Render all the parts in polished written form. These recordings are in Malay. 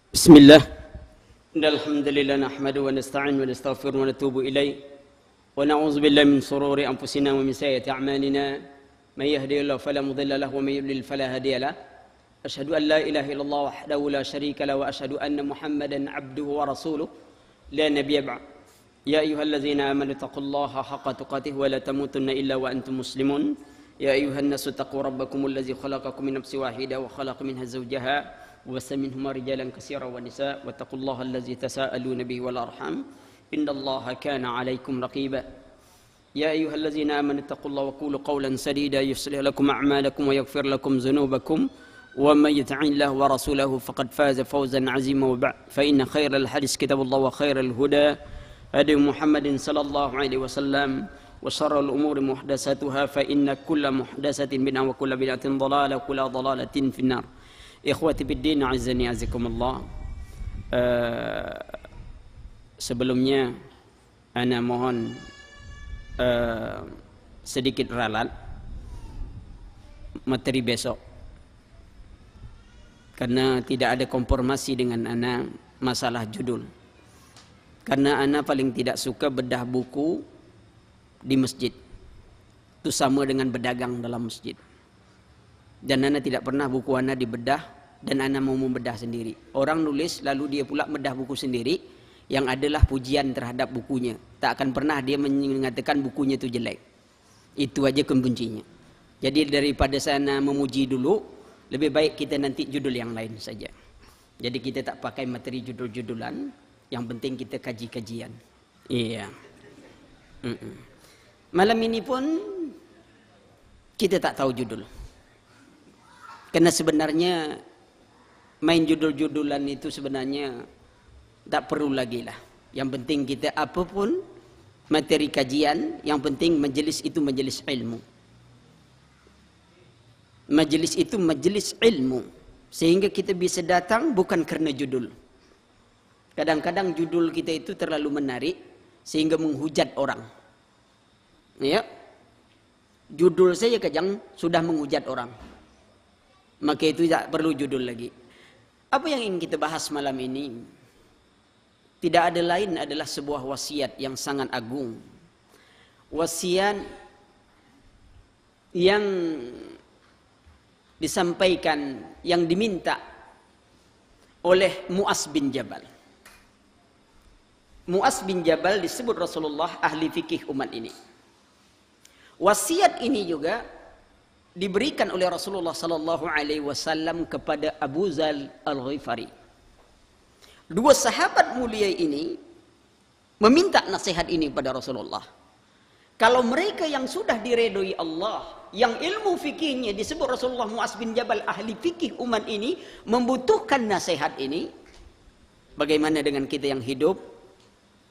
Bismillah. Alhamdulillah nahmadu wa nasta'in wa nastaghfir wa natubu ilaih wa na'udzu billahi min shururi anfusina wa min sayyiati a'malina may yahdihillahu fala mudilla lahu wa may yudlil fala hadiya lahu asyhadu an la ilaha illallah wahdahu la syarika lahu wa asyhadu anna muhammadan 'abduhu wa rasuluhu la nabiyya ba'd. Ya ayyuhallazina amanu taqullaha haqqa tuqatih wa la tamutunna illa wa antum muslimun. Ya ayyuhan nasu taqu rabbakumul ladzi khalaqakum min nafsin wahidah wa khalaqa minha zawjaha وبث منهما رجالا كثيرا ونساء واتقوا الله الذي تساءلون به والارحام ان الله كان عليكم رقيبا يا ايها الذين امنوا اتقوا الله وقولوا قولا سديدا يصلح لكم اعمالكم ويغفر لكم ذنوبكم ومن يطع الله ورسوله فقد فاز فوزا عظيما وبعد فان خير الحديث كتاب الله وخير الهدى هدي محمد صلى الله عليه وسلم وشر الامور محدثاتها فان كل محدثه بدعه وكل بدعه ضلاله وكل ضلاله في النار. Ikhwati biddin azani azikumullah. Sebelumnya ana mohon sedikit ralat materi besok, karena tidak ada konfirmasi dengan ana masalah judul, karena ana paling tidak suka bedah buku di masjid. Itu sama dengan berdagang dalam masjid. Dan ana tidak pernah buku ana dibedah, dan ana mau membedah sendiri. Orang nulis lalu dia pula bedah buku sendiri, yang adalah pujian terhadap bukunya. Tak akan pernah dia mengatakan bukunya itu jelek. Itu aja kuncinya. Jadi daripada sana memuji dulu, lebih baik kita nanti judul yang lain saja. Jadi kita tak pakai materi judul-judulan, yang penting kita kaji-kajian. Iya. Malam ini pun kita tak tahu judul. Karena sebenarnya main judul-judulan itu sebenarnya tak perlu lagi lah. Yang penting kita apapun materi kajian, yang penting majelis itu majelis ilmu. Majelis itu majelis ilmu. Sehingga kita bisa datang bukan karena judul. Kadang-kadang judul kita itu terlalu menarik sehingga menghujat orang. Ya. Judul saja kadang sudah menghujat orang. Maka itu tidak perlu judul lagi. Apa yang ingin kita bahas malam ini tidak ada lain adalah sebuah wasiat yang sangat agung. Wasiat yang disampaikan, yang diminta oleh Mu'az bin Jabal. Mu'az bin Jabal disebut Rasulullah ahli fikih umat ini. Wasiat ini juga diberikan oleh Rasulullah sallallahu alaihi wasallam kepada Abu Dzar Al-Ghifari. Dua sahabat mulia ini meminta nasihat ini pada Rasulullah. Kalau mereka yang sudah diredoi Allah, yang ilmu fikihnya disebut Rasulullah Mu'az bin Jabal ahli fikih umat ini membutuhkan nasihat ini, bagaimana dengan kita yang hidup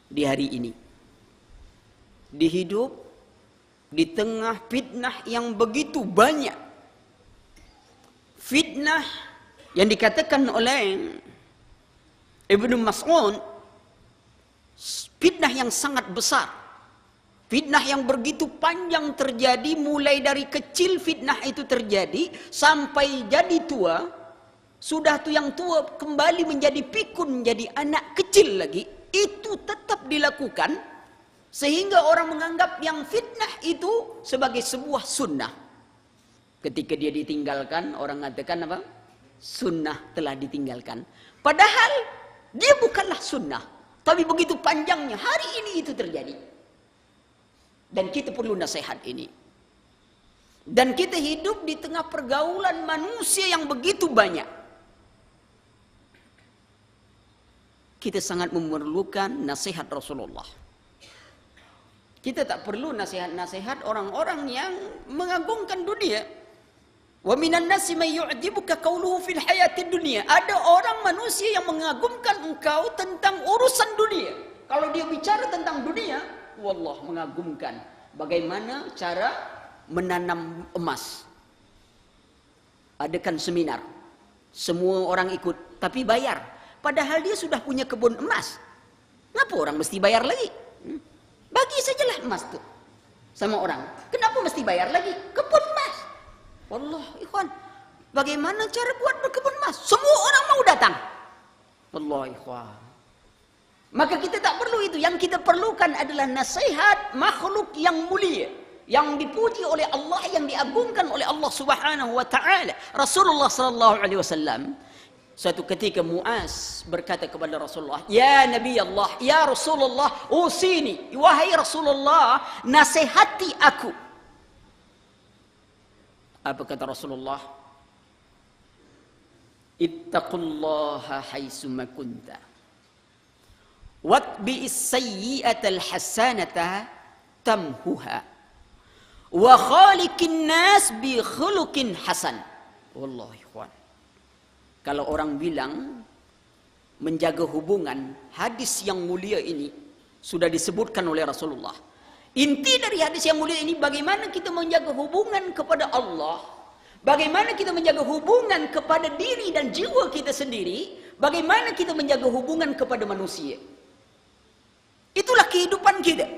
di hari ini? Dihidup di tengah fitnah yang begitu banyak. Fitnah yang dikatakan oleh Ibnu Mas'ud, fitnah yang sangat besar. Fitnah yang begitu panjang terjadi, mulai dari kecil fitnah itu terjadi sampai jadi tua. Sudah tuh yang tua kembali menjadi pikun, menjadi anak kecil lagi, itu tetap dilakukan. Sehingga orang menganggap yang fitnah itu sebagai sebuah sunnah. Ketika dia ditinggalkan, orang mengatakan apa? Sunnah telah ditinggalkan. Padahal dia bukanlah sunnah. Tapi begitu panjangnya, hari ini itu terjadi. Dan kita perlu nasihat ini. Dan kita hidup di tengah pergaulan manusia yang begitu banyak. Kita sangat memerlukan nasihat Rasulullah. Kita tak perlu nasihat-nasihat orang-orang yang mengagungkan dunia. Wa minan nasi may yu'jibuka qawluhu fil hayatid dunya. Ada orang manusia yang mengagumkan engkau tentang urusan dunia. Kalau dia bicara tentang dunia, wallah mengagumkan. Bagaimana cara menanam emas? Adakan seminar. Semua orang ikut, tapi bayar. Padahal dia sudah punya kebun emas. Kenapa orang mesti bayar lagi? Bagi sajalah emas tuh sama orang. Kenapa mesti bayar lagi? Kebun emas. Wallah ikhwan, bagaimana cara buat berkebun emas? Semua orang mau datang. Wallahi ikhwan. Maka kita tak perlu itu. Yang kita perlukan adalah nasihat makhluk yang mulia, yang dipuji oleh Allah, yang diagungkan oleh Allah Subhanahu wa taala. Rasulullah sallallahu alaihi wasallam suatu ketika Muaz berkata kepada Rasulullah, "Ya Nabi Allah, ya Rasulullah, usini, wahai Rasulullah, nasihati aku." Apa kata Rasulullah? Ittaqullaha haitsuma kunta. Watbi'is sayyi'atal hasanata tamhuha wa khaliqin nas bi khuluqin hasan. Wallahi ikhwan. Kalau orang bilang menjaga hubungan, hadis yang mulia ini sudah disebutkan oleh Rasulullah. Inti dari hadis yang mulia ini bagaimana kita menjaga hubungan kepada Allah, bagaimana kita menjaga hubungan kepada diri dan jiwa kita sendiri, bagaimana kita menjaga hubungan kepada manusia. Itulah kehidupan kita.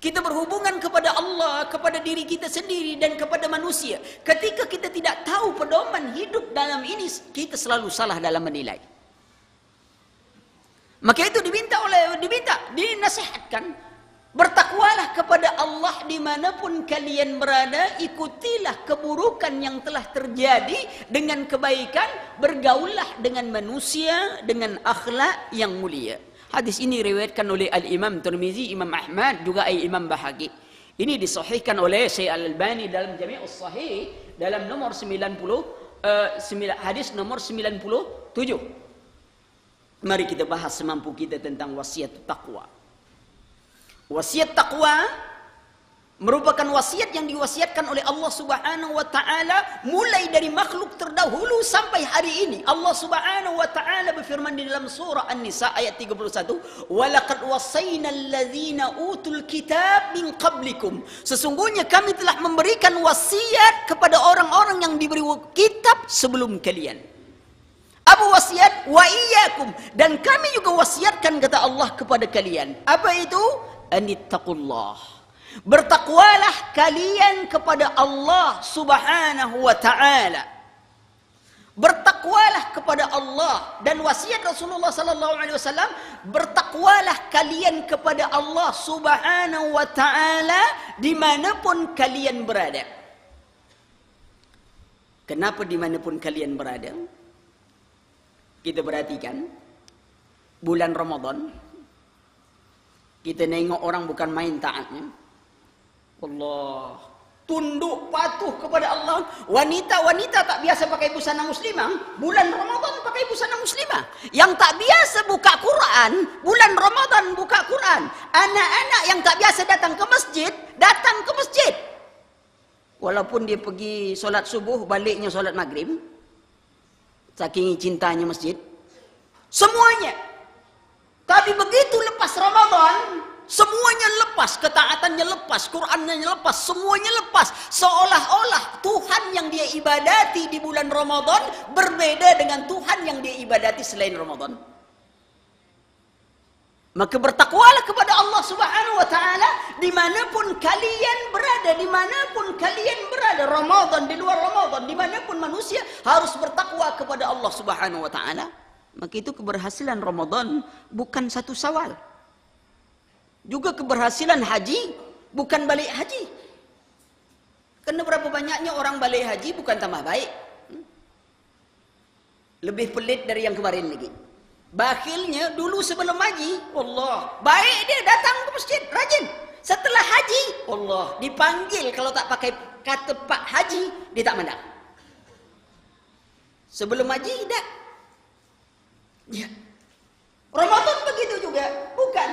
Kita berhubungan kepada Allah, kepada diri kita sendiri dan kepada manusia. Ketika kita tidak tahu pedoman hidup dalam ini, kita selalu salah dalam menilai. Maka itu dinasihatkan, bertakwalah kepada Allah dimanapun kalian berada, ikutilah keburukan yang telah terjadi dengan kebaikan, bergaullah dengan manusia dengan akhlak yang mulia. Hadis ini diriwayatkan oleh Al-Imam Tirmizi, Imam Ahmad, juga Imam Bahaqi. Ini disahihkan oleh Syekh Al-Albani dalam Jami'us Sahih dalam nomor 90, hadis nomor 97. Mari kita bahas semampu kita tentang wasiat takwa. Wasiat takwa merupakan wasiat yang diwasiatkan oleh Allah Subhanahu wa taala mulai dari makhluk terdahulu sampai hari ini. Allah Subhanahu wa taala berfirman di dalam surah An-Nisa ayat 31, "Wa laqad wasaynal ladzina utul kitab min qablikum." Sesungguhnya kami telah memberikan wasiat kepada orang-orang yang diberi kitab sebelum kalian. Apa wasiat? Wa iyyakum, dan kami juga wasiatkan kata Allah kepada kalian. Apa itu? Anittaqullah. Bertakwalah kalian kepada Allah Subhanahu wa taala. Bertakwalah kepada Allah, dan wasiat Rasulullah sallallahu alaihi wasallam, bertakwalah kalian kepada Allah Subhanahu wa taala dimanapun kalian berada. Kenapa dimanapun kalian berada? Kita perhatikan bulan Ramadan, kita nengok orang bukan main taatnya. Allah, tunduk patuh kepada Allah. Wanita-wanita tak biasa pakai busana muslimah, bulan Ramadan pakai busana muslimah. Yang tak biasa buka Quran, bulan Ramadan buka Quran. Anak-anak yang tak biasa datang ke masjid. Walaupun dia pergi solat subuh, baliknya solat maghrib, saking cintanya masjid. Semuanya. Tapi begitu lepas Ramadan, semuanya lepas, ketaatannya lepas, Qurannya lepas, semuanya lepas. Seolah-olah Tuhan yang dia ibadati di bulan Ramadan berbeda dengan Tuhan yang dia ibadati selain Ramadan. Maka bertakwalah kepada Allah Subhanahu wa taala dimanapun kalian berada, Ramadan, di luar Ramadan, dimanapun manusia harus bertakwa kepada Allah Subhanahu wa taala. Maka itu keberhasilan Ramadan bukan satu Syawal. Juga keberhasilan haji bukan balik haji. Karena berapa banyaknya orang balik haji bukan tambah baik, lebih pelit dari yang kemarin lagi. Bakhilnya dulu sebelum haji, Allah, baik dia datang ke masjid, rajin. Setelah haji, Allah, dipanggil kalau tak pakai kata Pak Haji, dia tak mandang. Sebelum haji, tak. Ya. Ramadan begitu juga, bukan.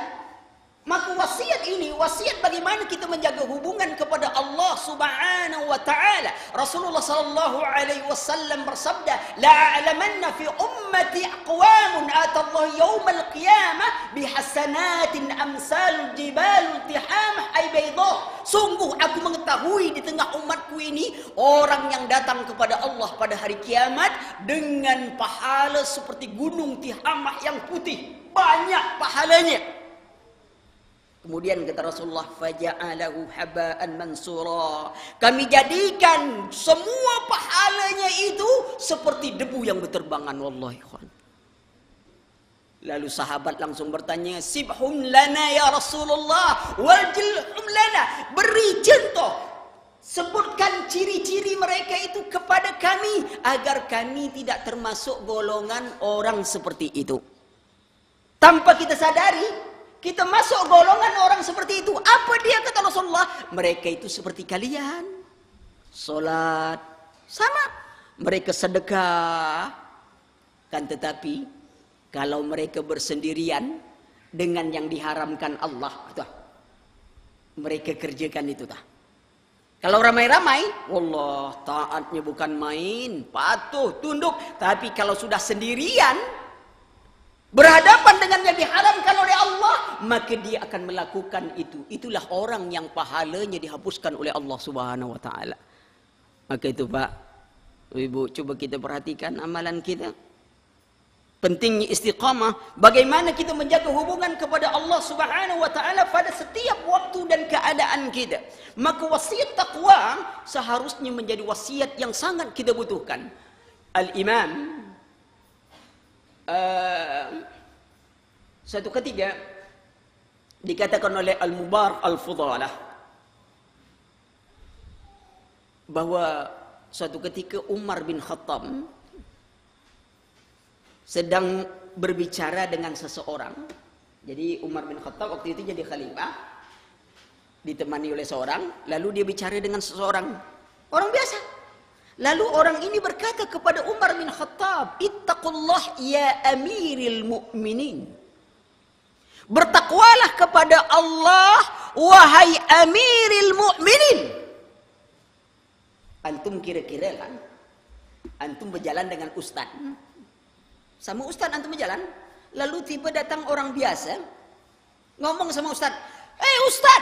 Maka wasiat ini, wasiat bagaimana kita menjaga hubungan kepada Allah Subhanahu wa taala. Rasulullah sallallahu alaihi wasallam bersabda, "La a'lamanna fi ummati aqwamun atallahu yaumal qiyamah bihasanatin amsal jibal tihamah ay baydah." Sungguh aku mengetahui di tengah umatku ini orang yang datang kepada Allah pada hari kiamat dengan pahala seperti gunung Tihamah yang putih, banyak pahalanya. Kemudian kata Rasulullah, faja'alahu haba'an mansura. Kami jadikan semua pahalanya itu seperti debu yang berterbangan. Wallahi ikhwan. Lalu sahabat langsung bertanya, sibhum lana ya Rasulullah, wajilhum lana. Beri contoh, sebutkan ciri-ciri mereka itu kepada kami, agar kami tidak termasuk golongan orang seperti itu. Tanpa kita sadari, kita masuk golongan orang seperti itu. Apa dia kata Rasulullah? Mereka itu seperti kalian. Salat, sama. Mereka sedekah. Kan tetapi kalau mereka bersendirian dengan yang diharamkan Allah, mereka kerjakan itu. Kalau ramai-ramai, wallah taatnya bukan main, patuh, tunduk. Tapi kalau sudah sendirian, berhadapan dengan yang diharamkan oleh Allah, maka dia akan melakukan itu. Itulah orang yang pahalanya dihapuskan oleh Allah Subhanahu wa taala. Maka itu Pak, Ibu, coba kita perhatikan amalan kita. Pentingnya istiqamah, bagaimana kita menjaga hubungan kepada Allah Subhanahu wa taala pada setiap waktu dan keadaan kita. Maka wasiat takwa seharusnya menjadi wasiat yang sangat kita butuhkan. Al-Imam satu ketiga dikatakan oleh Al-Mubarak Al-Fudalah bahwa suatu ketika Umar bin Khattab sedang berbicara dengan seseorang. Jadi Umar bin Khattab waktu itu jadi khalifah, ditemani oleh seorang, lalu dia bicara dengan seseorang, orang biasa. Lalu orang ini berkata kepada Umar bin Khattab, ittaqullah ya amiril mu'minin. Bertakwalah kepada Allah, wahai amiril mu'minin. Antum kira-kira kan, antum berjalan dengan ustaz. Sama ustaz antum berjalan, lalu tiba datang orang biasa, ngomong sama ustaz, ustaz,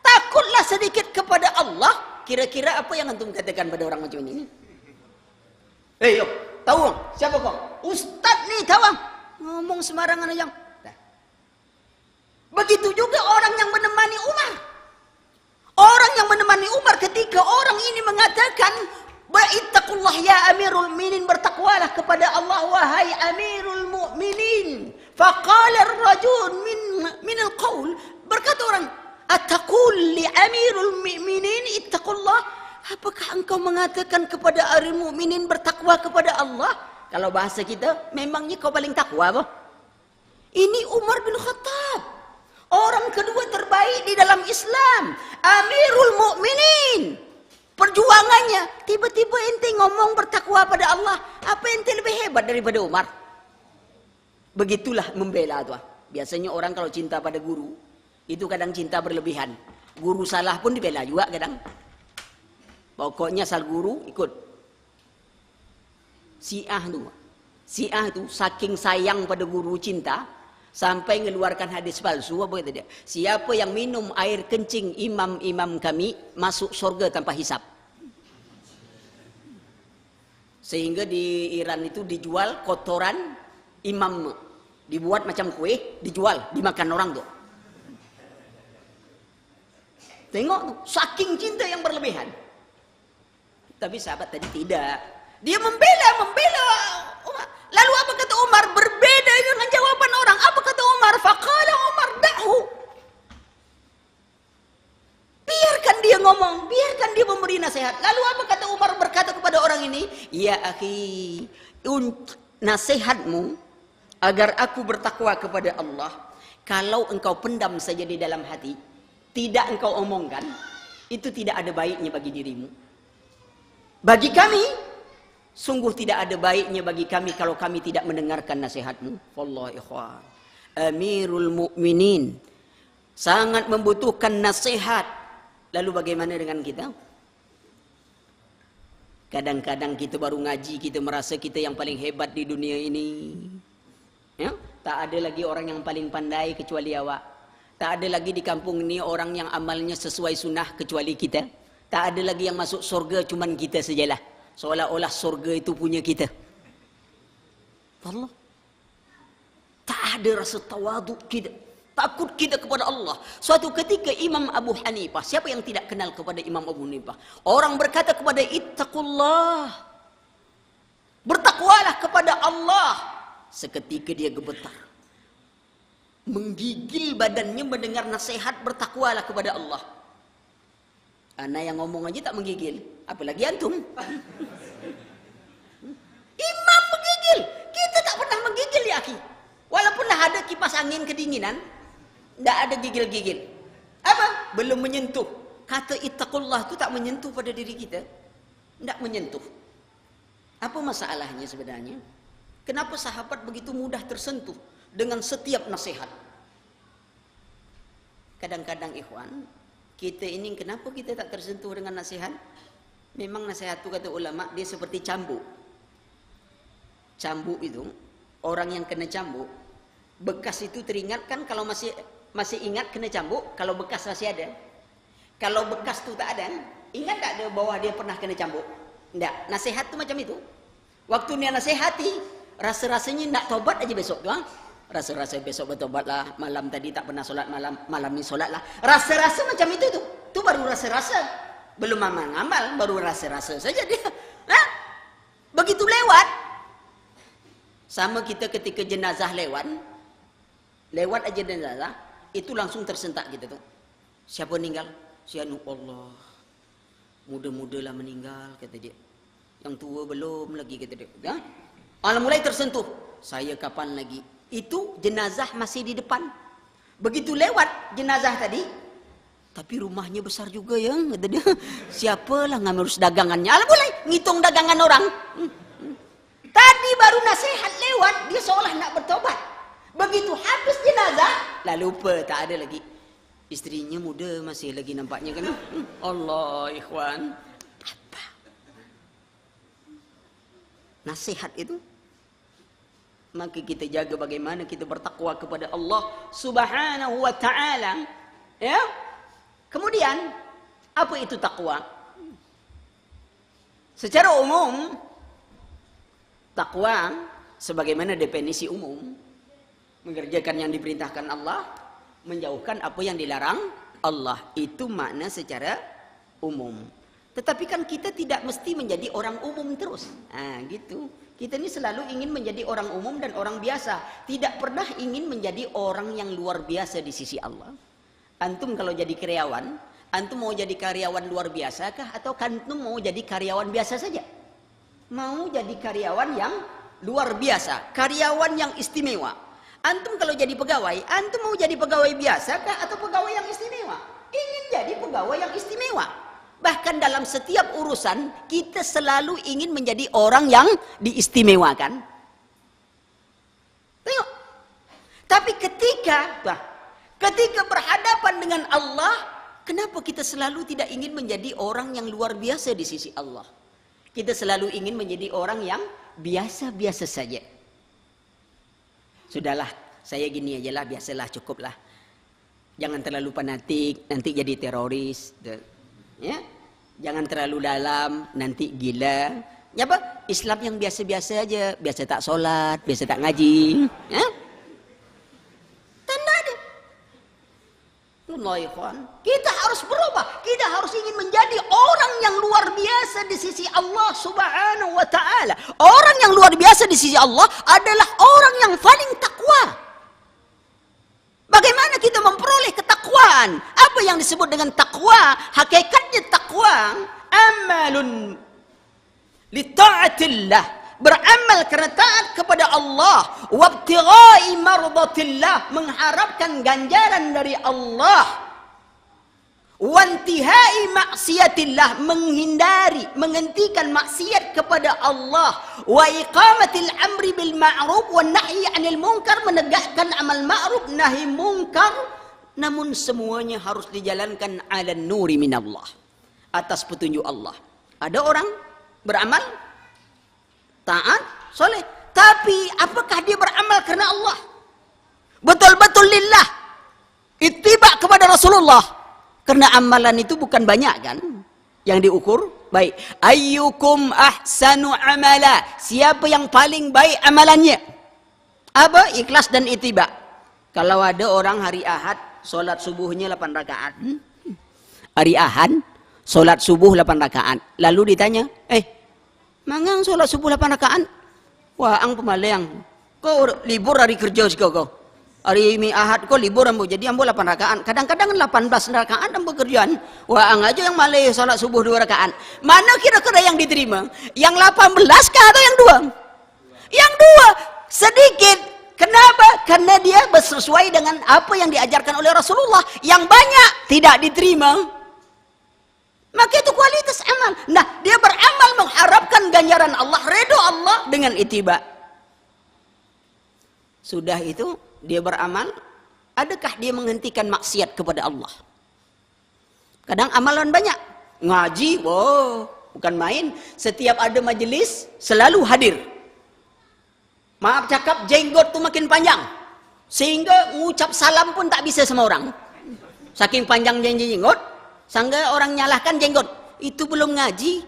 takutlah sedikit kepada Allah. Kira-kira apa yang antum katakan pada orang macam ini? Yo, tahu siapa kau? Ustaz nih, tahu ngomong sembarangan aja. Begitu juga orang yang menemani Umar. Orang yang menemani Umar ketika orang ini mengatakan, ittaqullah ya amirul mu'minin, bertakwalah kepada Allah wahai amirul mu'minin. Faqala ar-rajul min al-qaul, berkata orang, ataqul li amirul mu'minin ittaqullah? Apakah engkau mengatakan kepada amirul mu'minin bertakwa kepada Allah? Kalau bahasa kita, memangnya kau paling takwa apa? Ini Umar bin Khattab, orang kedua terbaik di dalam Islam, amirul mu'minin. Perjuangannya, tiba-tiba ente ngomong bertakwa pada Allah. Apa ente lebih hebat daripada Umar? Begitulah membela tuh. Biasanya orang kalau cinta pada guru, itu kadang cinta berlebihan. Guru salah pun dibela juga kadang. Pokoknya asal guru ikut. Syiah itu saking sayang pada guru cinta, sampai mengeluarkan hadis palsu. Apa kata dia? Siapa yang minum air kencing imam-imam kami masuk surga tanpa hisap. Sehingga di Iran itu dijual kotoran imam, dibuat macam kue, dijual, dimakan orang tuh. Tengok tuh, saking cinta yang berlebihan. Tapi sahabat tadi tidak. Dia membela Umar. Lalu apa kata Umar? Berbeda dengan jawaban orang. Apa kata Umar? Faqala Umar da'hu. Biarkan dia ngomong, biarkan dia memberi nasihat. Lalu apa kata Umar berkata kepada orang ini? Ya akhi, nasihatmu agar aku bertakwa kepada Allah, kalau engkau pendam saja di dalam hati, tidak engkau omongkan, itu tidak ada baiknya bagi dirimu. Bagi kami, sungguh tidak ada baiknya bagi kami kalau kami tidak mendengarkan nasihatmu. Wallahi ikhwan, amirul mu'minin sangat membutuhkan nasihat. Lalu bagaimana dengan kita? Kadang-kadang kita baru ngaji, kita merasa kita yang paling hebat di dunia ini. Ya? Tak ada lagi orang yang paling pandai kecuali awak. Tak ada lagi di kampung ini orang yang amalnya sesuai sunnah kecuali kita. Tak ada lagi yang masuk surga cuman kita sajalah. Seolah-olah surga itu punya kita. Allah. Tak ada rasa tawaduk kita. Takut kita kepada Allah. Suatu ketika Imam Abu Hanifah, siapa yang tidak kenal kepada Imam Abu Hanifah? Orang berkata kepada ittaqullah. Bertakwalah kepada Allah. Seketika dia gemetar. menggigil badannya mendengar nasihat bertakwalah kepada Allah. Ana yang ngomong aja tak menggigil, apalagi antum. Imam menggigil, kita tak pernah menggigil ya akhi. Walaupun ada kipas angin kedinginan, tidak ada gigil-gigil. Apa? Belum menyentuh. Kata ittaqullah itu tak menyentuh pada diri kita. Tidak menyentuh. Apa masalahnya sebenarnya? Kenapa sahabat begitu mudah tersentuh dengan setiap nasihat? Kadang-kadang ikhwan, kita ini kenapa kita tak tersentuh dengan nasihat? Memang nasihat itu kata ulama, dia seperti cambuk. Cambuk itu, orang yang kena cambuk, bekas itu teringatkan kalau masih ingat kena cambuk, kalau bekas masih ada. Kalau bekas itu tak ada, ingat tak dia bahwa dia pernah kena cambuk? Tidak, nasihat itu macam itu. Waktu dia nasihati, rasa-rasanya nak tobat aja besok tu. Rasa-rasa besok bertobatlah, malam tadi tak pernah solat malam ni solatlah. Rasa-rasa macam itu tu. Tu baru rasa-rasa. Belum amal-amal, baru rasa-rasa saja dia. Begitu lewat. Sama kita ketika jenazah lewat aja jenazah, itu langsung tersentak gitu tuh. Siapa meninggal? Siapa Allah. Muda-mudalah meninggal kata dia. Yang tua belum lagi kata dia. Ya? Mulai tersentuh. Saya kapan lagi? Itu jenazah masih di depan. Begitu lewat jenazah tadi, tapi rumahnya besar juga ya, kata dia. Siapalah ngurus dagangannya? Mulai ngitung dagangan orang. Tadi baru nasihat lewat, dia seolah nak bertobat. Begitu habis jenazah, lalu lupa tak ada lagi. Istrinya muda masih lagi nampaknya kan. Allah ikhwan. Apa? Nasihat itu. Maka kita jaga bagaimana kita bertakwa kepada Allah Subhanahu wa ta'ala. Ya? Kemudian, apa itu takwa? Secara umum, takwa sebagaimana definisi umum, mengerjakan yang diperintahkan Allah, menjauhkan apa yang dilarang Allah. Itu makna secara umum. Tetapi kan kita tidak mesti menjadi orang umum terus. Gitu. Kita ini selalu ingin menjadi orang umum dan orang biasa. Tidak pernah ingin menjadi orang yang luar biasa di sisi Allah. Antum kalau jadi karyawan, antum mau jadi karyawan luar biasa kah? Atau antum mau jadi karyawan biasa saja? Mau jadi karyawan yang luar biasa. Karyawan yang istimewa. Antum kalau jadi pegawai, antum mau jadi pegawai biasa kah? Atau pegawai yang istimewa? Ingin jadi pegawai yang istimewa. Bahkan dalam setiap urusan, kita selalu ingin menjadi orang yang diistimewakan. Tengok. Tapi ketika berhadapan dengan Allah, kenapa kita selalu tidak ingin menjadi orang yang luar biasa di sisi Allah? Kita selalu ingin menjadi orang yang biasa-biasa saja. Sudahlah, saya gini aja lah, biasalah, cukuplah. Jangan terlalu fanatik, nanti jadi teroris. Ya, jangan terlalu dalam, nanti gila. Ya apa? Islam yang biasa-biasa aja, biasa tak solat, biasa tak ngaji. Ya? Tanda ada. Kita harus berubah. Kita harus ingin menjadi orang yang luar biasa di sisi Allah Subhanahu wa ta'ala. Orang yang luar biasa di sisi Allah adalah orang yang paling takwa. Bagaimana kita memperoleh ketakwaan? Apa yang disebut dengan takwa? Hakikatnya takwa amalun li ta'atillah, beramal karena taat kepada Allah, wabtighai mardatillah, mengharapkan ganjaran dari Allah, wantihai maksiatillah, menghentikan maksiat kepada Allah, wa iqamatil amri bil ma'ruf wan nahyi 'anil munkar, menegakkan amal ma'ruf nahi munkar, namun semuanya harus dijalankan 'alan nuri minallah, atas petunjuk Allah. Ada orang beramal taat, soleh, tapi apakah dia beramal karena Allah? Betul-betul lillah, ittiba kepada Rasulullah. Karena amalan itu bukan banyak kan yang diukur. Baik, ayyukum ahsanu amala, siapa yang paling baik amalannya? Apa? Ikhlas dan ittiba. Kalau ada orang hari Ahad solat subuhnya 8 rakaat, hari Ahad solat subuh 8 rakaat, lalu ditanya, mangang solat subuh 8 rakaat? Wah, ang pemalayang, kau libur hari kerja sih kau. Hari Ahad kok libur ambo, jadi ambo 8 rakaat. Kadang-kadang 18 rakaat ambo kerjaan. Wah, aja yang malih salat subuh 2 rakaat. Mana kira-kira yang diterima? Yang 18 kah atau yang 2? Yang 2 sedikit. Kenapa? Karena dia sesuai dengan apa yang diajarkan oleh Rasulullah. Yang banyak tidak diterima. Maka itu kualitas amal. Nah, dia beramal mengharapkan ganjaran Allah, redha Allah dengan ittiba. Sudah itu dia beramal, adakah dia menghentikan maksiat kepada Allah? Kadang amalan banyak, ngaji, wow, bukan main. Setiap ada majelis selalu hadir. Maaf cakap, jenggot tu makin panjang, sehingga ngucap salam pun tak bisa sama orang. Saking panjang jenggot, sehingga orang nyalahkan jenggot. Itu belum ngaji,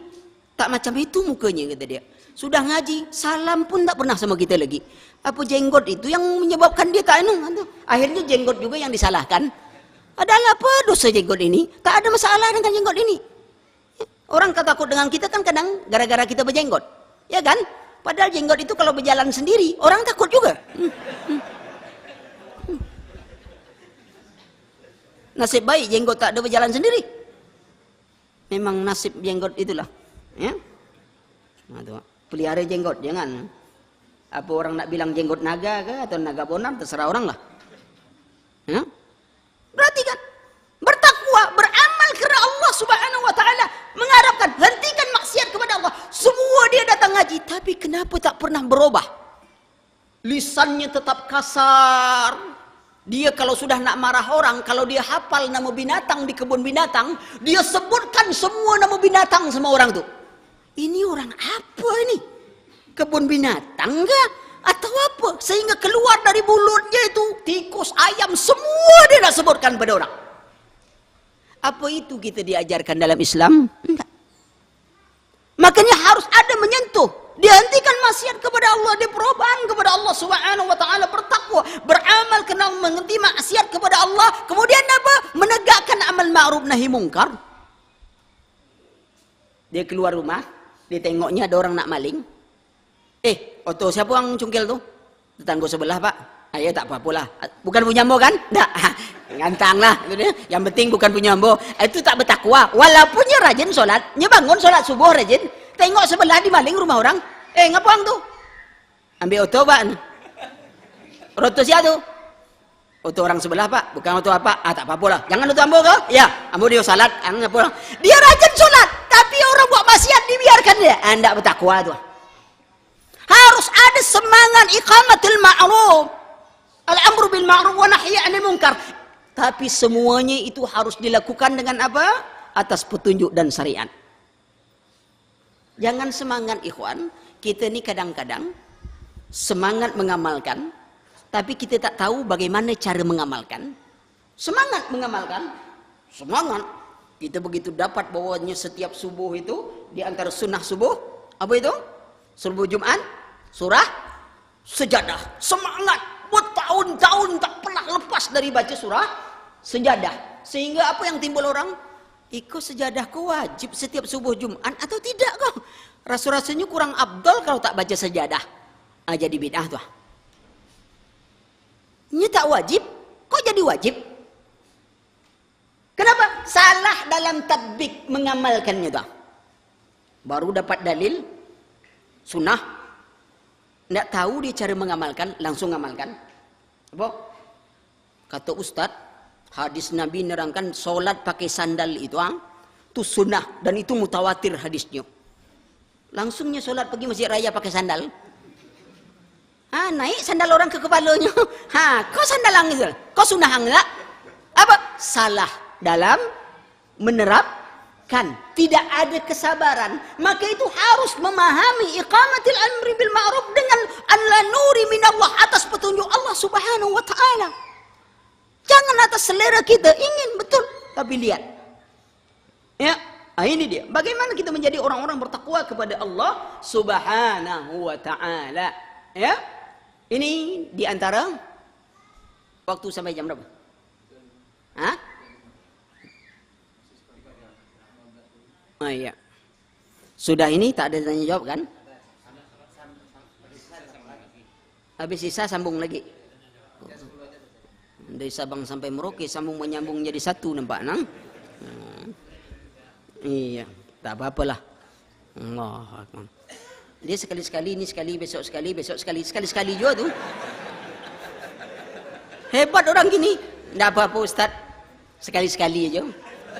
tak macam itu mukanya, kata dia. Sudah ngaji, salam pun tak pernah sama kita lagi. Apa jenggot itu yang menyebabkan dia tak anu? Akhirnya jenggot juga yang disalahkan. Adalah apa dosa jenggot ini? Tak ada masalah dengan jenggot ini. Orang takut dengan kita kan kadang gara-gara kita berjenggot, ya kan? Padahal jenggot itu kalau berjalan sendiri orang takut juga. Nasib baik jenggot tak ada berjalan sendiri. Memang nasib jenggot itulah. Ya? Nah, tuh. Pelihara jenggot, jangan. Apa orang nak bilang jenggot naga kah atau naga bonar, terserah orang lah. Ya? Berarti kan bertakwa, beramal karena Allah Subhanahu wa taala, mengharapkan hentikan maksiat kepada Allah. Semua dia datang ngaji, tapi kenapa tak pernah berubah? Lisannya tetap kasar. Dia kalau sudah nak marah orang, kalau dia hafal nama binatang di kebun binatang, dia sebutkan semua nama binatang sama orang tuh. Ini orang apa ini? Kebun binatang kah? Atau apa? Sehingga keluar dari mulutnya itu tikus, ayam, semua dia nak sebutkan pada orang. Apa itu kita diajarkan dalam Islam? Enggak. Makanya harus ada menyentuh. Dihentikan maksiat kepada Allah, dia perubahan kepada Allah Subhanahu wa taala, bertakwa, beramal kena menghenti maksiat kepada Allah. Kemudian apa? Menegakkan amal ma'ruf nahi mungkar. Dia keluar rumah, dia tengoknya ada orang nak maling. Oto siapa yang cungkil tu? Tetangga sebelah, Pak. Ya tak apa-apalah. Bukan punya ambo kan? Tak. Ngantang lah. Yang penting bukan punya ambo. Itu tak bertakwa. Walaupun dia rajin solat, dia bangun solat subuh rajin. Tengok sebelah dimaling rumah orang. Ngapuang tu? Ambil oto, Pak. Roto siapa tu? Oto orang sebelah, Pak. Bukan oto apa? Tak apa-apalah. Jangan oto ambo kau? Ya, ambo dia salat. Ngapuang. Dia rajin solat, tapi orang buat maksiat dibiarkan dia. Anda bertakwa tu. Harus ada semangat iqamatul ma'ruf, al-amru bil ma'ruf wa nahyi 'anil munkar. Tapi semuanya itu harus dilakukan dengan apa? Atas petunjuk dan syariat. Jangan semangat ikhwan, kita ni kadang-kadang semangat mengamalkan, tapi kita tak tahu bagaimana cara mengamalkan. Semangat mengamalkan, semangat. Kita begitu dapat bahwanya setiap subuh itu di antara sunnah subuh, apa itu? Subuh Jumat, surah Sejadah. Semangat bertahun-tahun tak pernah lepas dari baca surah Sejadah. Sehingga apa yang timbul orang? Ikut sejadah kau wajib setiap subuh Jumat atau tidak kau? Rasa-rasanya kurang abdal kalau tak baca sejadah. Jadi bid'ah tuh. Ini tak wajib, kok jadi wajib? Kenapa? Salah dalam tatbik mengamalkannya tuh. Baru dapat dalil sunnah, tidak tahu dia cara mengamalkan, langsung ngamalkan. Apa? Kata Ustadz, hadis Nabi nerangkan solat pakai sandal itu sunnah dan itu mutawatir hadisnya. Langsungnya solat pergi masjid raya pakai sandal. Naik sandal orang ke kepalanya. Kau sandal ang itu? Kau sunnah enggak? Apa? Salah dalam menerapkan, tidak ada kesabaran. Maka itu harus memahami iqamatil amri bil ma'ruf dengan ala nuri minallah, atas petunjuk Allah Subhanahu wa taala. Jangan atas selera kita ingin betul, tapi lihat. Ya, ini dia. Bagaimana kita menjadi orang-orang bertakwa kepada Allah Subhanahu wa taala. Ya. Ini di antara waktu sampai jam berapa? Iya. Sudah ini tak ada tanya jawab kan? Habis sisa sambung lagi. Dari Sabang sampai Merauke sambung menyambung jadi satu, nampak nang? Iya, tak apa-apalah. Allah. Dia sekali-sekali, ini sekali, besok sekali, besok sekali, sekali-sekali juga tuh. Hebat orang gini. Tidak apa-apa Ustaz, sekali-sekali aja.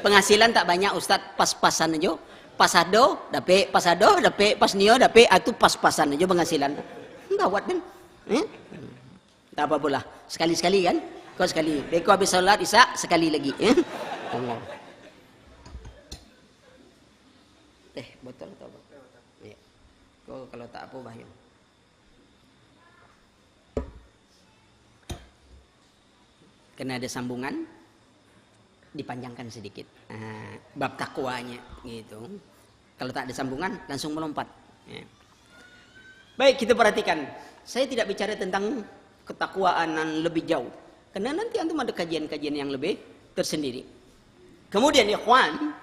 Penghasilan tak banyak Ustaz, pas-pasan aja. Pas ado, dapet, pas ado, dapet, pas nio, dapet, itu pas-pasan aja penghasilan. Gawat kan? Tak apa-apa lah, sekali-sekali kan? Kau sekali, beko habis salat Isya, sekali lagi. Allah. Botol atau apa? Ya. Kau kalau tak apa bahaya. Karena ada sambungan, dipanjangkan sedikit. Bab takwanya gitu. Kalau tak ada sambungan, langsung melompat. Ya. Baik, kita perhatikan. Saya tidak bicara tentang ketakwaan lebih jauh, karena nanti antum ada kajian-kajian yang lebih tersendiri. Kemudian ikhwan,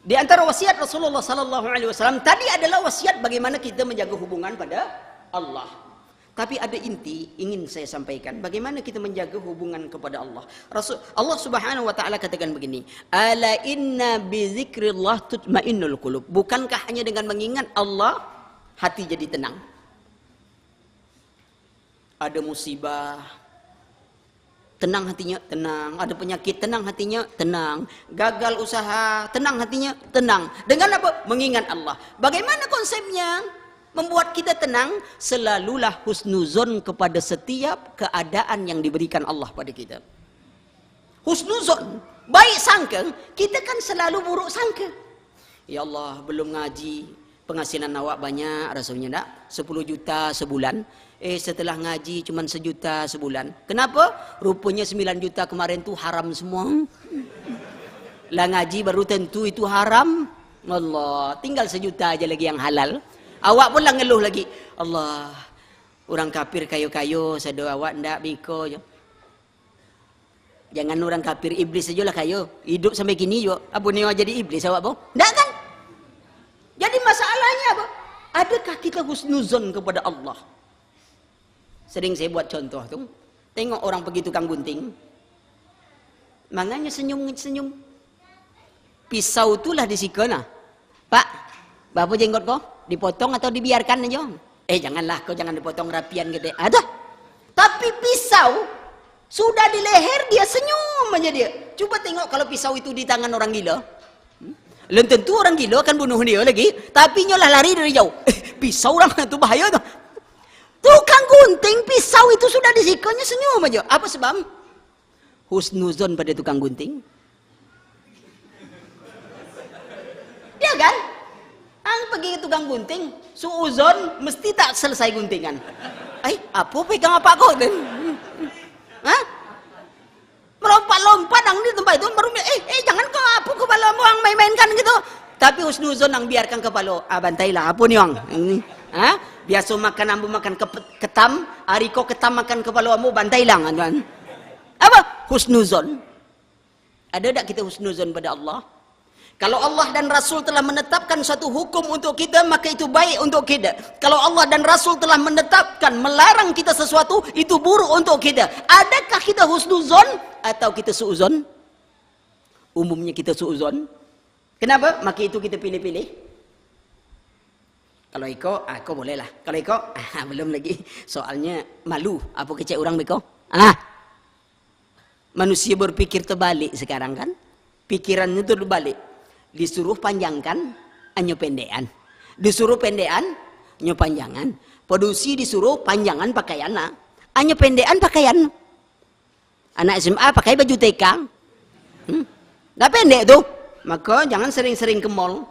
di antara wasiat Rasulullah sallallahu alaihi wasallam tadi adalah wasiat bagaimana kita menjaga hubungan pada Allah. Tapi ada inti ingin saya sampaikan, bagaimana kita menjaga hubungan kepada Allah. Allah Subhanahu wa taala katakan begini, "Ala inna bi dzikrillah tutmainnul qulub." Bukankah hanya dengan mengingat Allah hati jadi tenang? Ada musibah, tenang hatinya, tenang. Ada penyakit, tenang hatinya, tenang. Gagal usaha, tenang hatinya, tenang. Dengan apa? Mengingat Allah. Bagaimana konsepnya? Membuat kita tenang, selalulah husnuzon kepada setiap keadaan yang diberikan Allah pada kita. Husnuzon, baik sangka, kita kan selalu buruk sangka. Ya Allah, belum ngaji, penghasilan awak banyak, rasanya tak? 10 juta sebulan. Setelah ngaji cuma 1 juta sebulan. Kenapa? Rupanya 9 juta kemarin tu haram semua. Lah ngaji baru tentu itu haram. Allah, tinggal 1 juta aja lagi yang halal. Awak pun lah ngeluh lagi. Allah, orang kafir kayo-kayo, sado awak ndak biko je. Jangan orang kafir, iblis saja lah kayo. Hidup sampai gini yo. Apa ni jadi iblis awak boh? Ndak kan? Jadi masalahnya apa? Adakah kita husnuzon kepada Allah? Sering saya buat contoh tuh. Tengok orang pergi tukang gunting. Makanya senyum-senyum. Pisau itulah disika nah. Pak, berapa jenggot kau? Dipotong atau dibiarkan aja? Janganlah, kau jangan dipotong rapian gede. Ada. Tapi pisau sudah di leher dia senyum aja dia. Coba tengok kalau pisau itu di tangan orang gila. Belum tentu orang gila akan bunuh dia lagi. Tapi nyolah lari dari jauh. Pisau orang itu bahaya tuh. Tukang gunting pisau itu sudah disikanya senyum aja. Apa sebab? Husnuzon pada tukang gunting. Ya kan? Ang pergi ke tukang gunting, suuzon mesti tak selesai guntingan. Apa pegang apa kau? Hah? Melompat-lompat ang di tempat itu baru jangan kau apa kepala mu ang main-mainkan gitu. Tapi husnuzon ang biarkan kepala. Bantailah apa ni ang? Hah? Biasa makan ambu makan ketam, hari kau ketam makan kepala ambu bantai lang kan? Apa? Husnuzon. Ada tak kita husnuzon pada Allah? Kalau Allah dan Rasul telah menetapkan satu hukum untuk kita, maka itu baik untuk kita. Kalau Allah dan Rasul telah menetapkan melarang kita sesuatu, itu buruk untuk kita. Adakah kita husnuzon atau kita suuzon? Umumnya kita suuzon. Kenapa? Maka itu kita pilih-pilih. Kalau Iko boleh lah. Kalau Iko, belum lagi. Soalnya malu. Apa kecek orang Iko? Manusia berpikir terbalik sekarang kan? Pikirannya itu terbalik. Disuruh panjangkan, hanya pendekan. Disuruh pendekan, hanya panjangan. Produksi disuruh panjangan pakaian, hanya pendekan pakaian. Anak SMA pakai baju TK. Dah pendek tuh. Maka jangan sering-sering ke mall.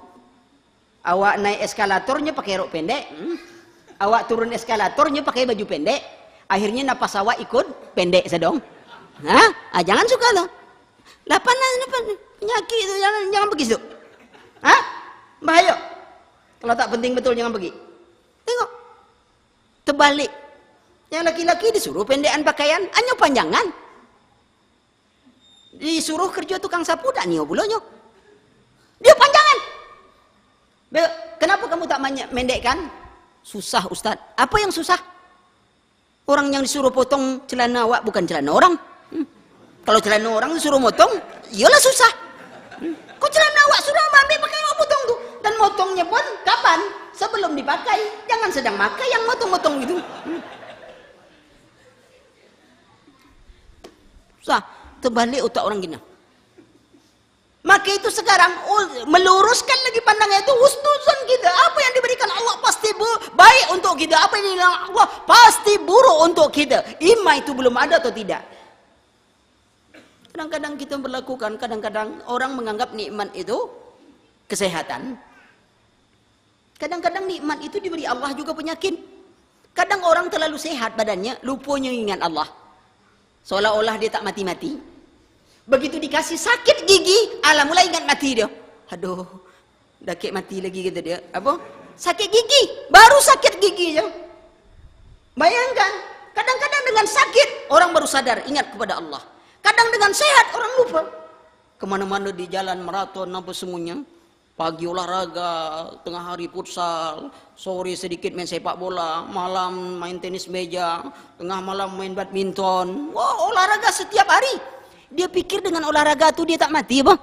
Awak naik eskalatornya pakai rok pendek. Awak turun eskalatornya pakai baju pendek. Akhirnya napas awak ikut pendek sedong. Jangan suka loh. Panas penyakit itu jangan pergi situ. Bahaya. Kalau tak penting betul jangan pergi. Tengok. Terbalik. Yang laki-laki disuruh pendekan pakaian, hanya panjangan. Disuruh kerja tukang sapu tak nio bulannya. Dia panjangan. Kenapa kamu tak mendekkan? Susah Ustaz. Apa yang susah? Orang yang disuruh potong celana awak bukan celana orang. Kalau celana orang suruh motong, iyalah susah. Kok celana awak suruh ambil pakai awak potong tuh. Dan motongnya pun kapan? Sebelum dipakai. Jangan sedang pakai yang motong-motong gitu. Susah. Terbalik otak orang gini. Maka itu sekarang meluruskan lagi pandangnya itu husnuzon kita. Apa yang diberikan Allah pasti baik untuk kita. Apa yang diberikan Allah pasti buruk untuk kita. Ima itu belum ada atau tidak. Kadang-kadang kita berlakukan, kadang-kadang orang menganggap nikmat itu kesehatan. Kadang-kadang nikmat itu diberi Allah juga penyakit. Kadang orang terlalu sehat badannya, lupanya ingat Allah. Seolah-olah dia tak mati-mati. Begitu dikasih sakit gigi, mulai ingat mati dia. Aduh, dah kek mati lagi kata dia. Apa? Sakit gigi, baru sakit gigi je. Bayangkan, kadang-kadang dengan sakit orang baru sadar ingat kepada Allah. Kadang dengan sehat orang lupa. Kemana-mana di jalan maraton apa semuanya. Pagi olahraga, tengah hari futsal, sore sedikit main sepak bola, malam main tenis meja, tengah malam main badminton. Wah, olahraga setiap hari. Dia pikir dengan olahraga itu dia tak mati apa?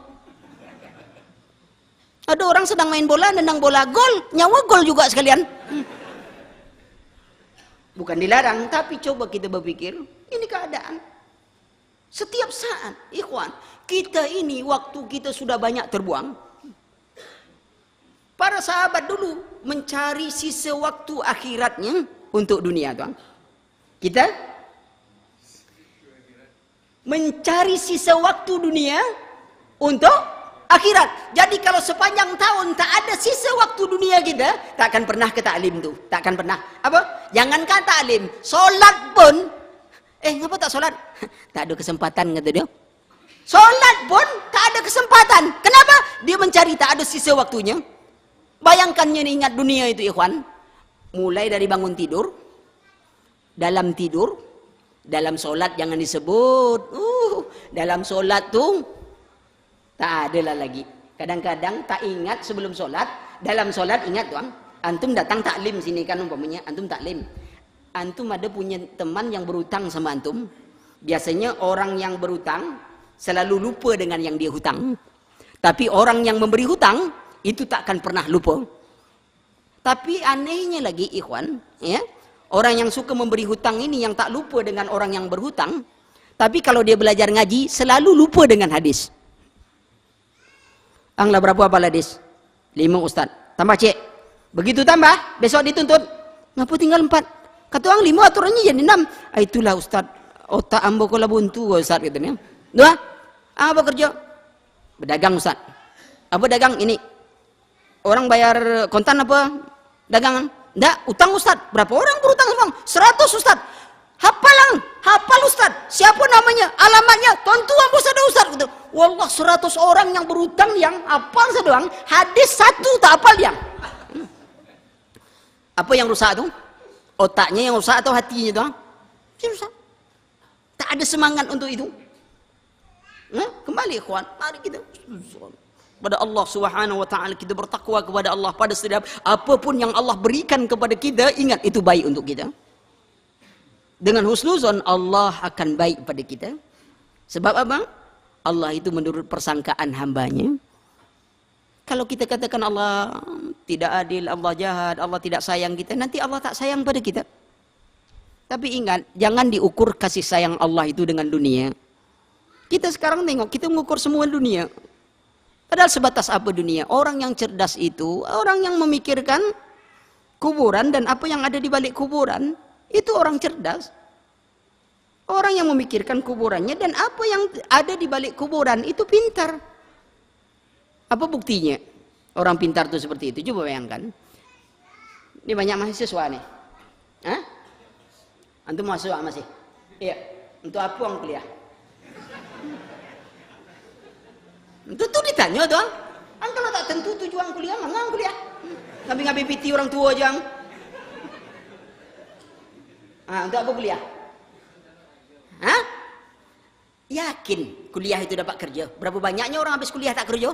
Ada orang sedang main bola, nendang bola, gol, nyawa gol juga sekalian. Bukan dilarang, tapi coba kita berpikir, ini keadaan. Setiap saat, ikhwan, kita ini waktu kita sudah banyak terbuang. Para sahabat dulu mencari sisa waktu akhiratnya untuk dunia, tuan. Kita mencari sisa waktu dunia untuk akhirat. Jadi kalau sepanjang tahun tak ada sisa waktu dunia kita, tak akan pernah ke taklim tu. Tak akan pernah. Apa? Jangankan taklim, solat pun. Ngapa tak solat? Tak ada kesempatan kata dia. Solat pun tak ada kesempatan. Kenapa? Dia mencari tak ada sisa waktunya. Bayangkannya ingat dunia itu, ikhwan. Mulai dari bangun tidur, dalam solat jangan disebut. Dalam solat tuh tak ada lah lagi. Kadang-kadang tak ingat sebelum solat. Dalam solat ingat, tuan. Antum datang taklim sini kan umpamanya. Antum taklim. Antum ada punya teman yang berutang sama antum. Biasanya orang yang berutang selalu lupa dengan yang dia hutang. Tapi orang yang memberi hutang itu tak akan pernah lupa. Tapi anehnya lagi, ikhwan, ya, orang yang suka memberi hutang ini yang tak lupa dengan orang yang berhutang. Tapi kalau dia belajar ngaji selalu lupa dengan hadis. Anglah berapa hafal hadis? 5 ustaz. Tambah cek. Begitu tambah, besok dituntut. Ngapa tinggal 4? Kata orang 5 aturannya jadi 6. Itulah ustaz. Otak ambo kola buntu ustaz katanya. 2. Apa kerja? Berdagang ustaz. Apa dagang ini? Orang bayar kontan apa dagangan? Enggak, utang ustaz. Berapa orang berutang bang? 100 ustaz. Hafal ustaz. Siapa namanya? Alamatnya? Tuan-tuan bos ada ustaz gitu. Wallah 100 orang yang berutang yang hafal sedoang. Hadis 1 tak hafal yang. Apa yang rusak tuh? Otaknya yang rusak atau hatinya tuh? Rusak. Tak ada semangat untuk itu. Kembali ikhwan, mari kita pada Allah Subhanahu wa taala, kita bertakwa kepada Allah pada setiap apapun yang Allah berikan kepada kita, ingat itu baik untuk kita. Dengan husnuzon Allah akan baik pada kita. Sebab apa? Allah itu menurut persangkaan hambanya. Kalau kita katakan Allah tidak adil, Allah jahat, Allah tidak sayang kita, nanti Allah tak sayang pada kita. Tapi ingat, jangan diukur kasih sayang Allah itu dengan dunia. Kita sekarang tengok, kita mengukur semua dunia. Padahal sebatas apa dunia? Orang yang cerdas itu, orang yang memikirkan kuburan dan apa yang ada di balik kuburan, itu orang cerdas. Orang yang memikirkan kuburannya dan apa yang ada di balik kuburan, itu pintar. Apa buktinya? Orang pintar itu seperti itu. Coba bayangkan. Ini banyak mahasiswa nih. Hah? Antum mahasiswa masih? Iya. Untuk apa orang kuliah? Tentu ditanya doang. Kalau tak tentu tujuan kuliah, mangang kuliah. Ngabi-ngabi piti orang tua jang. Untuk apa kuliah? Hah? Yakin kuliah itu dapat kerja? Berapa banyaknya orang habis kuliah tak kerja?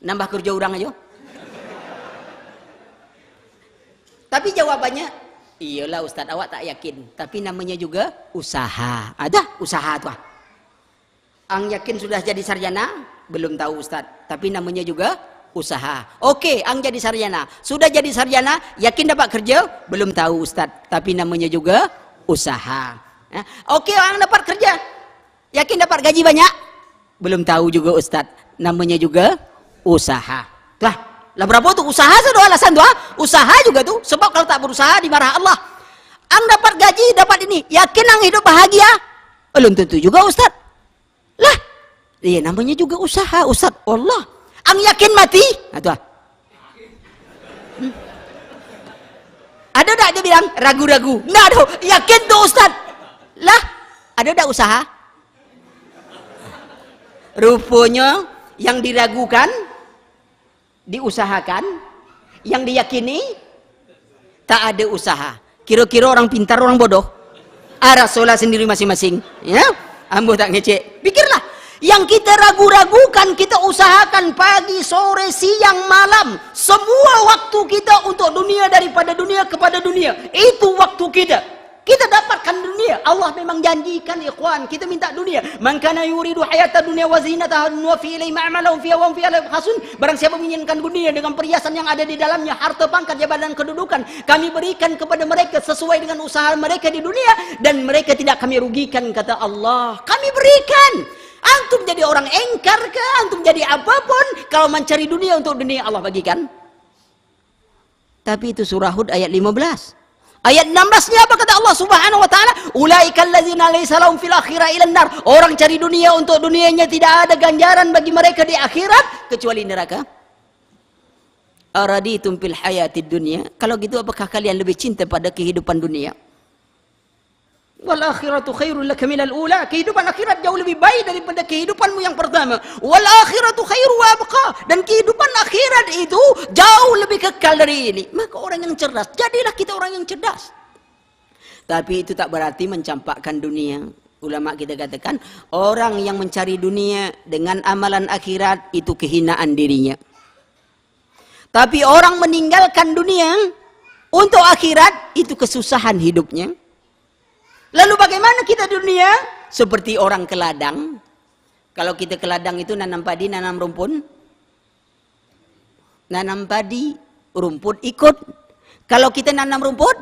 Nambah kerja orang aja. Tapi jawabannya, iyalah Ustaz, awak tak yakin. Tapi namanya juga usaha. Ada usaha tuh. Ang yakin sudah jadi sarjana? Belum tahu Ustaz. Tapi namanya juga usaha. Oke, ang jadi sarjana. Sudah jadi sarjana, yakin dapat kerja? Belum tahu Ustaz. Tapi namanya juga usaha. Oke, ang dapat kerja. Yakin dapat gaji banyak? Belum tahu juga Ustaz. Namanya juga usaha. Lah berapa tuh usaha sedoa alasan doa? Usaha juga tuh. Sebab kalau tak berusaha dimarah Allah. Ang dapat gaji, dapat ini. Yakin ang hidup bahagia? Belum tentu juga Ustaz. Lah, iya namanya juga usaha Ustaz. Allah. Ang yakin mati? Nah, tuh. Ada tak dia bilang ragu-ragu? Nggak ada. Yakin tuh Ustaz. Lah, ada tak usaha? Rupanya yang diragukan diusahakan, yang diyakini tak ada usaha. Kira-kira orang pintar, orang bodoh. Rasulullah sendiri masing-masing. Ya, ambo tak ngecek. Pikirlah, yang kita ragu-ragukan, kita usahakan pagi, sore, siang, malam. Semua waktu kita untuk dunia, daripada dunia kepada dunia. Itu waktu kita. Kita dapatkan dunia. Allah memang janjikan ikhwan, kita minta dunia. Man kana yuridu hayata dunia wa zinataha nuwaffi ilaihi ma'malahum fiha wa hum fiha la yubkhasun. Barang siapa menginginkan dunia dengan perhiasan yang ada di dalamnya, harta, pangkat, jabatan, kedudukan, kami berikan kepada mereka sesuai dengan usaha mereka di dunia, dan mereka tidak kami rugikan, kata Allah. Kami berikan. Antum jadi orang engkar ke, antum jadi apapun, kalau mencari dunia untuk dunia Allah bagikan. Tapi itu surah Hud ayat 15. Ayat 16-nya apa kata Allah Subhanahu wa taala? Ulaikal ladzina laisa lahum fil akhirati ilan nar. Orang cari dunia untuk dunianya, tidak ada ganjaran bagi mereka di akhirat kecuali neraka. Araditum fil hayatid dunya. Kalau gitu apakah kalian lebih cinta pada kehidupan dunia? Wal akhiratu khairul laka minal ula. Kehidupan akhirat jauh lebih baik daripada kehidupanmu yang pertama. Wal akhiratu khairu wa abqa. Dan kehidupan akhirat itu jauh lebih kekal dari ini. Maka orang yang cerdas, jadilah kita orang yang cerdas. Tapi itu tak berarti mencampakkan dunia. Ulama kita katakan, orang yang mencari dunia dengan amalan akhirat itu kehinaan dirinya. Tapi orang meninggalkan dunia untuk akhirat itu kesusahan hidupnya. Lalu bagaimana kita di dunia? Seperti orang ke ladang. Kalau kita ke ladang itu nanam padi, nanam rumput. Nanam padi, rumput ikut. Kalau kita nanam rumput,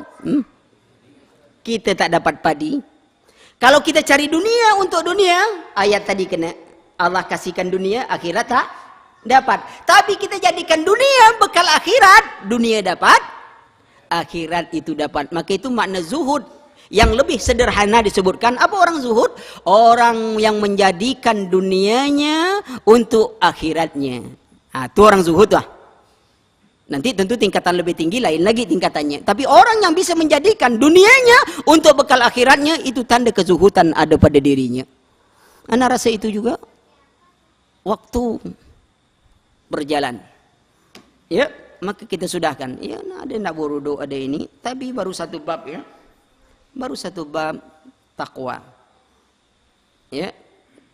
kita tak dapat padi. Kalau kita cari dunia untuk dunia, ayat tadi kena. Allah kasihkan dunia, akhirat tak dapat. Tapi kita jadikan dunia bekal akhirat, dunia dapat, akhirat itu dapat. Maka itu makna zuhud. Yang lebih sederhana disebutkan, apa orang zuhud? Orang yang menjadikan dunianya untuk akhiratnya. Nah, itu orang zuhud lah. Nanti tentu tingkatan lebih tinggi, lain lagi tingkatannya. Tapi orang yang bisa menjadikan dunianya untuk bekal akhiratnya, itu tanda kezuhudan ada pada dirinya. Ana rasa itu juga waktu berjalan. Ya, maka kita sudahkan. Ya, ada nak burudo, ada ini. Tapi baru satu bab ya. Baru satu bab takwa. Ya.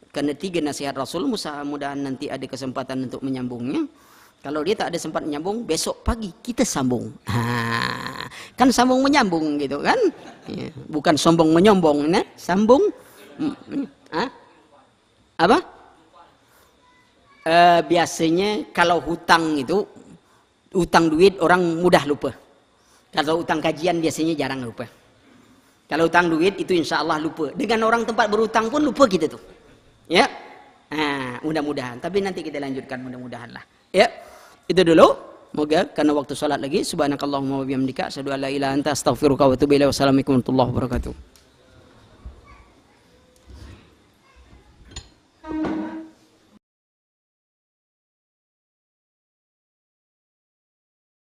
Karena 3 nasihat Rasul, mudah-mudahan nanti ada kesempatan untuk menyambungnya. Kalau dia tak ada sempat menyambung, besok pagi kita sambung. Kan sambung menyambung gitu kan? Ya. Bukan sombong menyombong, nah. Sambung. Apa? Biasanya kalau hutang itu, hutang duit orang mudah lupa. Kalau hutang kajian biasanya jarang lupa. Kalau hutang duit itu insya Allah lupa. Dengan orang tempat berhutang pun lupa kita tuh. Ya, mudah-mudahan. Tapi nanti kita lanjutkan mudah-mudahan lah. Ya, itu dulu. Moga karena waktu sholat lagi. Subhanakallahumma wa bihamdika asyhadu an la ilaha illa anta astaghfiruka wa atubu ilaik. Wassalamualaikum warahmatullahi wabarakatuh.